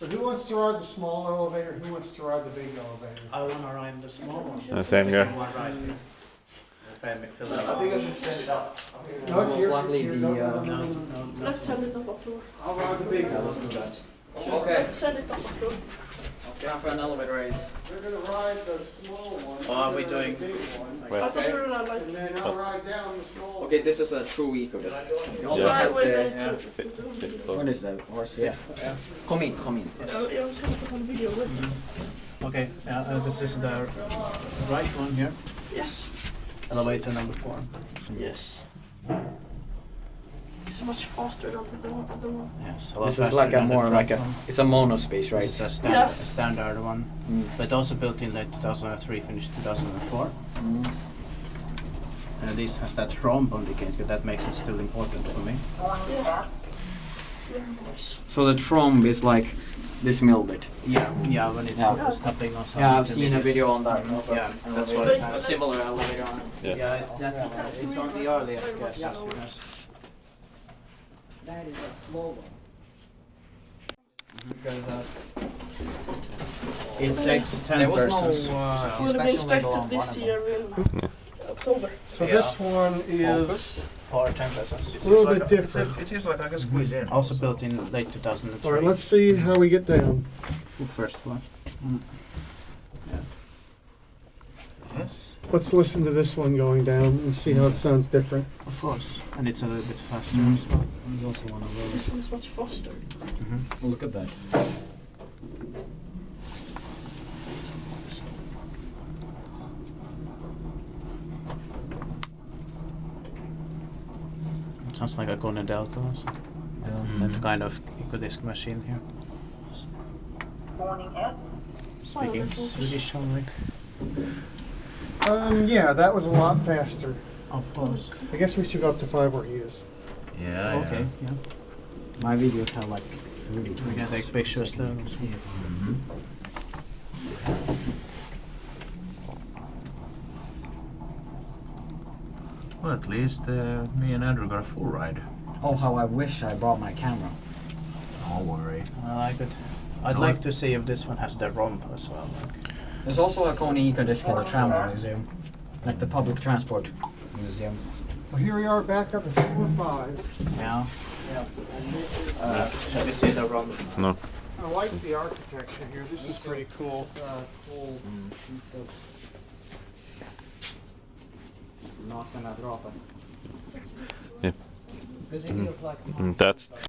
So who wants to ride the small elevator? Who wants to ride the big elevator? I want to ride the small one. Same here. One ride. If I fill it I up. think I should set it up. No, it's here. Likely It's here. the, No. Let's send it up a floor. I'll ride the big Yeah, one. let's do that. Okay. Let's send it up a floor. I'll stand for an elevator race. They're gonna ride the small one. Oh, are we they're gonna doing- ride the big one. Wait. I thought you were like... And then I'll ride down the small one. Okay, this is a true eco. This. It also Yeah. has Wait, the. wait, What is that? Horse? Yeah. Come in, come in. Jag ska ta en video. Okay, this is the right one here. Yes. Elevator number 4. Yes. It's much faster than the other one. Yes. A lot This is faster like a than the more front like a. one. It's a mono space, right? This is a Yeah. standard one, Mm. but also built in late 2003, finished 2004. Mm. And this has that rhomb indicator that makes it still important for me. Yeah. Nice. So the trombe is like this milled it. Yeah, when it's Yeah. stopping or something. Yeah, I've seen a video on that. Yeah, that's what Wait, it A has. similar elevator on it. Yeah. It's on the earliest guess. Yeah. Yes. That is a slow one. Because It takes 10 there was persons. no Will be inspection label on inspected this one of year them. in October. So Yeah. this one is For 10 persons. a little bit different. It seems like I can squeeze in. Also built in late 2003. All right, let's see how we get down. The first one. Yes. Let's listen to this one going down and see how it sounds different. Of course. And it's a little bit faster Mm. as well. There's also one of those. This one is much faster. Mm-hmm. Look at that. It sounds like a Kone Delta or something. That kind of EcoDisc machine here. Speaking Swedish only. Yeah, that was a lot faster. Of course. I guess we should go up to 5 where he is. Yeah. Okay, yeah. My videos have like 30. We can take pictures there. Well, at least me and Andrew got a full ride. Oh, how I wish I brought my camera. Don't worry. I'd like to see if this one has the romp as well. There's also a Kone Eco Disc in the tramway museum, like the public transport museum. Well, here we are back up at 4 5. Yeah. Shall we see the romp? No. I like the architecture here. This is pretty cool. Not gonna drop it. Yeah. Because it feels like That's